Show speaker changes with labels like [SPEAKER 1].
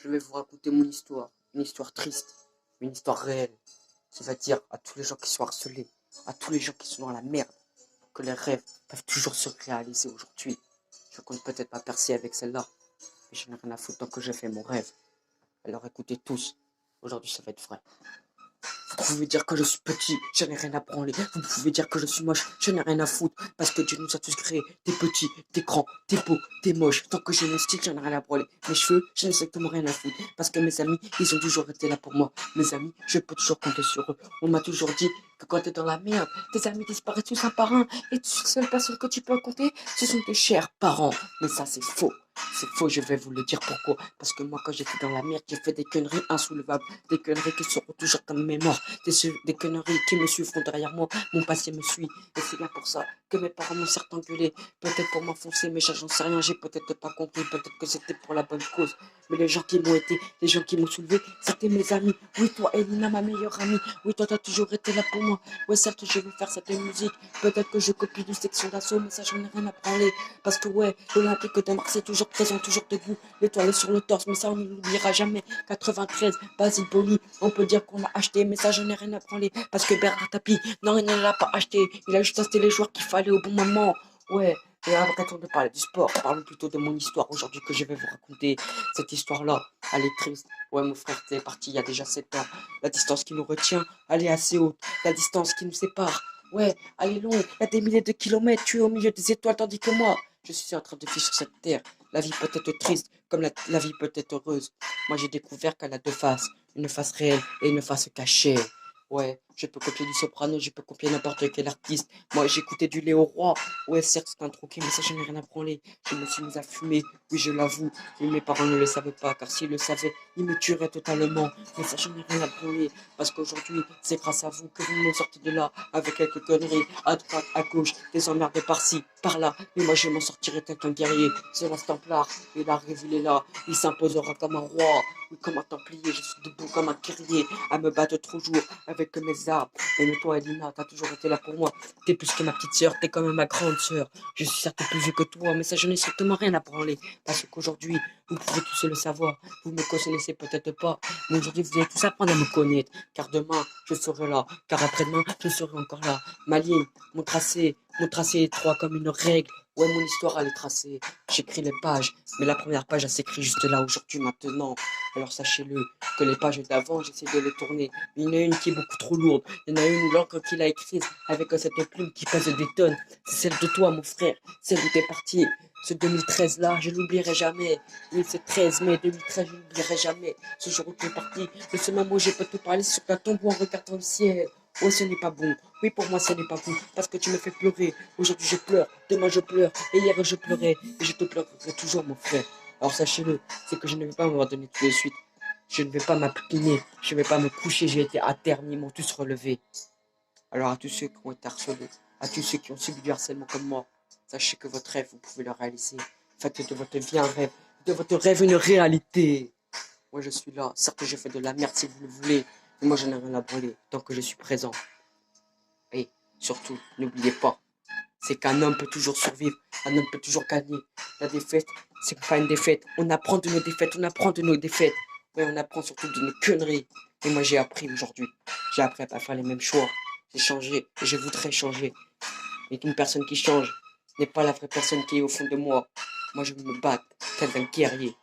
[SPEAKER 1] je vais vous raconter mon histoire. Une histoire triste, une histoire réelle, qui va dire à tous les gens qui sont harcelés, à tous les gens qui sont dans la merde, que les rêves peuvent toujours se réaliser aujourd'hui. Je compte peut-être pas percer avec celle-là, mais je n'ai rien à foutre tant que j'ai fait mon rêve. Alors écoutez tous, aujourd'hui ça va être vrai. Vous pouvez dire que je suis petit, je n'ai rien à branler. Vous pouvez dire que je suis moche, je n'ai rien à foutre. Parce que Dieu nous a tous créés. T'es petit, t'es grand, t'es beau, t'es moche. Tant que j'ai mon style, j'en ai rien à branler. Mes cheveux, je n'ai strictement rien à foutre. Parce que mes amis, ils ont toujours été là pour moi. Mes amis, je peux toujours compter sur eux. On m'a toujours dit que quand t'es dans la merde, tes amis disparaissent tous un par un. Et les seules personnes que tu peux compter, ce sont tes chers parents. Mais ça, c'est faux. C'est faux, je vais vous le dire pourquoi. Parce que moi, quand j'étais dans la merde, j'ai fait des conneries insoulevables. Des conneries qui seront toujours dans ma mémoire. Des conneries qui me suivront derrière moi. Mon passé me suit. Et c'est bien pour ça que mes parents m'ont certes engueulé. Peut-être pour m'enfoncer, mais j'en sais rien. J'ai peut-être pas compris. Peut-être que c'était pour la bonne cause. Mais les gens qui m'ont été, les gens qui m'ont soulevé, c'était mes amis. Oui, toi, Elina, ma meilleure amie. Oui, toi, t'as toujours été là pour moi. Ouais, certes, je vais faire cette musique. Peut-être que je copie du section d'assaut, mais ça, j'en ai rien à branler. Parce que, ouais, l'Olympique de Marseille, toujours présent, toujours debout. L'étoile sur le torse, mais ça, on ne l'oubliera jamais. 93, Basile Boli, on peut dire qu'on l'a acheté, mais ça, j'en ai rien à branler. Parce que Bernard Tapie, non, il ne l'a pas acheté. Il a juste acheté les joueurs qu'il fallait au bon moment. Ouais. Et arrêtons de parler du sport, parlons plutôt de mon histoire aujourd'hui que je vais vous raconter. Cette histoire-là, elle est triste. Ouais, mon frère, t'es parti il y a déjà 7 ans. La distance qui nous retient, elle est assez haute. La distance qui nous sépare, ouais, elle est longue. Il y a des milliers de kilomètres, tu es au milieu des étoiles, tandis que moi, je suis en train de vivre sur cette terre. La vie peut être triste, comme la vie peut être heureuse. Moi, j'ai découvert qu'elle a deux faces. Une face réelle et une face cachée. Ouais, je peux copier du Soprano, je peux copier n'importe quel artiste. Moi, j'écoutais du Léo Roy. Ouais, certes, c'est un troquet, mais ça, je n'ai rien à branler. Je me suis mis à fumer, oui, je l'avoue. Mais mes parents ne le savaient pas, car s'ils le savaient, ils me tueraient totalement. Mais ça, je n'ai rien à branler. Parce qu'aujourd'hui, c'est grâce à vous que vous me sortez de là, avec quelques conneries, à droite, à gauche, des emmerdes par-ci, par-là. Mais moi, je m'en sortirai tel qu'un guerrier. C'est la Templar, il arrive, il est là. Il s'imposera comme un roi, oui, comme un templier. Je suis debout comme un guerrier, à me battre toujours avec mes armes. Et toi, Elina, t'as toujours été là pour moi. T'es plus que ma petite sœur, t'es comme ma grande sœur. Je suis certes plus vieux que toi, mais ça, je n'ai strictement rien à branler. Parce qu'aujourd'hui, vous pouvez tous le savoir. Vous ne me connaissez peut-être pas, mais aujourd'hui, vous allez tous apprendre à me connaître. Car demain, je serai là. Car après-demain, je serai encore là. Ma ligne, mon tracé est étroit comme une règle. Ouais, mon histoire, elle est tracée. J'écris les pages, mais la première page, elle s'écrit juste là, aujourd'hui, maintenant. Alors sachez-le, que les pages d'avant, j'essaie de les tourner. Il y en a une qui est beaucoup trop lourde. Il y en a une où l'encre qu'il a écrite avec cette plume qui pèse des tonnes. C'est celle de toi, mon frère. Celle où t'es parti. Ce 2013-là, je l'oublierai jamais. Oui, c'est 13 mai 2013, je l'oublierai jamais. Ce jour où tu es parti, le seul moment où je peux te parler sur ta tombe ou en regardant le ciel. Oh, ce n'est pas bon. Oui, pour moi, ce n'est pas bon. Parce que tu me fais pleurer. Aujourd'hui, je pleure. Demain, je pleure. Et hier, je pleurais. Et je te pleurerai toujours, mon frère. Alors, sachez-le, c'est que je ne vais pas m'abandonner tout de suite. Je ne vais pas m'appliquer. Je ne vais pas me coucher. J'ai été à terre. Ils m'ont tous relevé. Alors, à tous ceux qui ont été harcelés, à tous ceux qui ont subi du harcèlement comme moi, sachez que votre rêve, vous pouvez le réaliser. Faites de votre vie un rêve. De votre rêve une réalité. Moi, je suis là. Certes, je fais de la merde si vous le voulez. Mais moi, je n'ai rien à brûler tant que je suis présent. Et surtout, n'oubliez pas, c'est qu'un homme peut toujours survivre. Un homme peut toujours gagner. La défaite, c'est pas une défaite. On apprend de nos défaites. On apprend de nos défaites. Mais on apprend surtout de nos conneries. Et moi, j'ai appris aujourd'hui. J'ai appris à pas faire les mêmes choix. J'ai changé. Et je voudrais changer. Et une personne qui change n'est pas la vraie personne qui est au fond de moi. Moi, je veux me battre tel un guerrier.